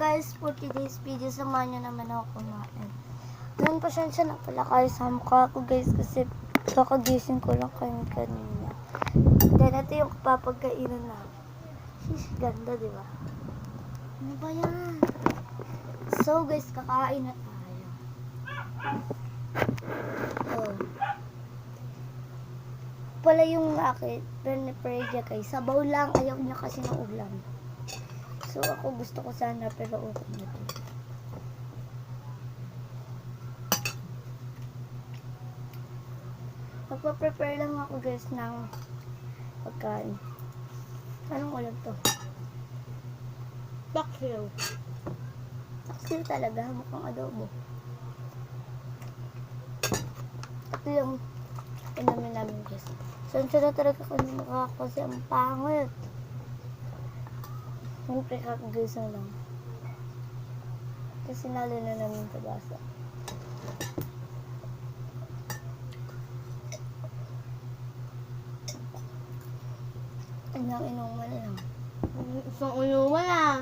guys, for today's video, samahan nyo naman ako kumain. Ngayon, pasensya na pala kayo sa mukha ko guys, kasi kakagising ko lang kanina. Then, ito yung papagkainan na. Sheesh, ganda, di ba? Ano ba yan? So guys, kakain na tayo. Oh. Pala yung akin, Pernepredia guys. Sabaw lang, ayaw niya kasi ng ulam. So, ako gusto ko sana, pero okay na to. Magpa-prepare lang ako guys ng pagkain. Anong ulam to? Paksiw. Paksiw talaga, mukhang adobo. Ito yung inamin namin guys. Sensya na talaga kung mukha ko kasi ang pangit. Siyempre kakagisa lang. Kasi sinalo na namin sa basa. Ilang inuman lang. Isang inuman ah.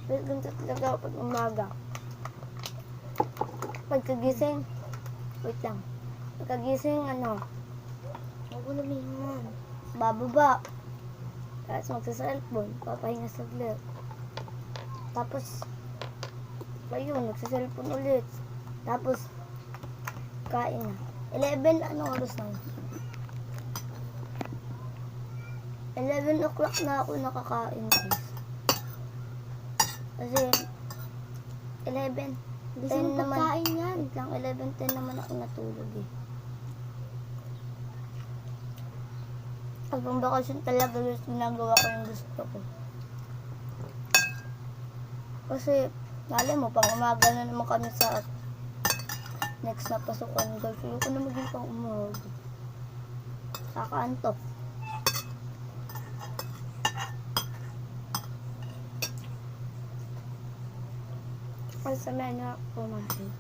Pero ganito talaga pag umaga. Pagkagising, wait lang. Pagkagising, Ako naman. bababa. Tapos magsa-cellphone, papahinga saglit. Tapos, ayun, magsa-cellphone ulit. Tapos, kain na. 11, anong oras na yun? 11 o'clock na ako nakakain, guys. Kasi, 11. Kasi yung pagkain yan. Wait lang, 11:10 naman ako natulog eh. Habang bakasyon talaga guys, ginagawa ko yung gusto ko. Kasi, nalala mo, pang umaga na naman kami sa next na pasukan guys. Ayoko na maging pang umaga. Kakaantok. Kasi sa mena kumain.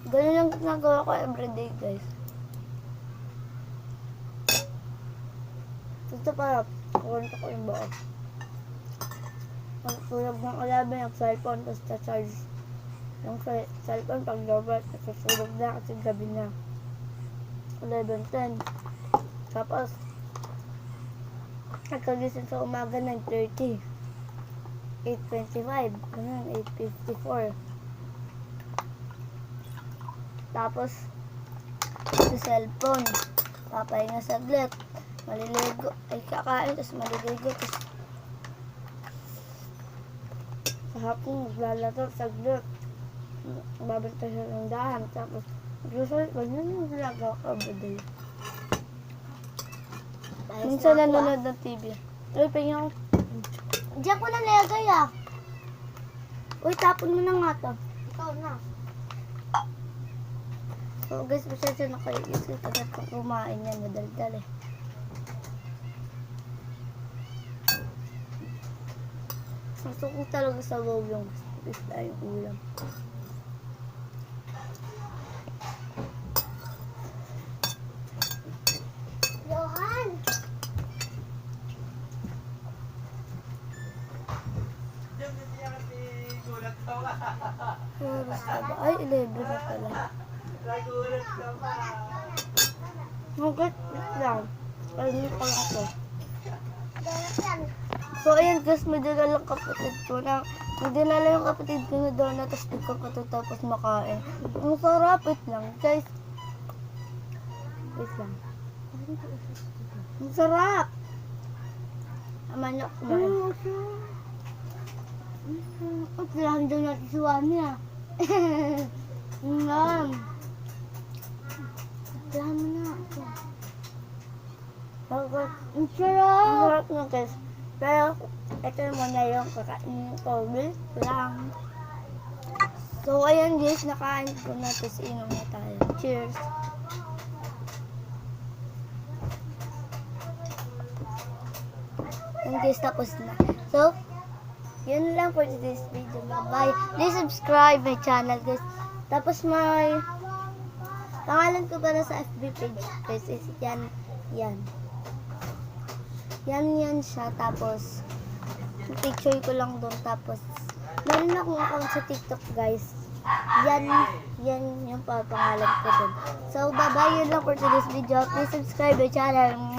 Ganun lang ginagawa ko everyday guys. Ito para kukunta ko yung buo. Pagtulog ng 11, nag-cellphone, tapos na-charge yung cellphone pag lobat, nagsusulog na kasi gabi na. 11:10. Tapos, nagkagising sa umaga 9:30. 8:25. Ganun, 8:54. Tapos, sa cellphone, papahinga saglit. Maliligo, ay kakain, tapos maliligo, tapos sa hapon, maglalato, saglit. Babantay siya ng dahan, tapos maglusulit, ganyan yung ginagawa ko everyday. Minsan nanonood ng TV. Uy, pahinga ko. Diyan ko na nilagay ah. Uy, tapon mo na nga to. Ikaw na. So guys, pasensya na kayo. Kasi tagat kong kumain yan, madaldal eh. Gusto ko talaga sa wow yung isda yung ulam. Johan! Oras na ba? Ay, 11 na pala. Hanggat lang. Ay, hindi ko lang ako. So, ayan guys, may dinala lang kapatid ko na may dinala yung kapatid ko na donut, tapos di ko tapos makain. Ang sarap, wait lang, guys. Wait lang. Ang sarap! Aman niyo kumain. Ang kailangan daw natin si Wani ah. Ngam. Kailangan mo na ako. Ang sarap! Ang sarap nga guys. Pero, ito muna yung kakainin ko. Wait lang. So, ayan guys, nakain ko na. Tapos, inom na tayo. Cheers! Ayan guys, tapos na. So, yun lang for today's video. Bye! Please subscribe my channel guys. Tapos, may Pangalan ko pala sa FB page guys is yan. Yan. Yan siya. Tapos, picture ko lang doon. Tapos, meron akong account sa TikTok guys. Yan yung papangalan ko doon. So, bye-bye. Yun lang for today's video. Please subscribe my channel.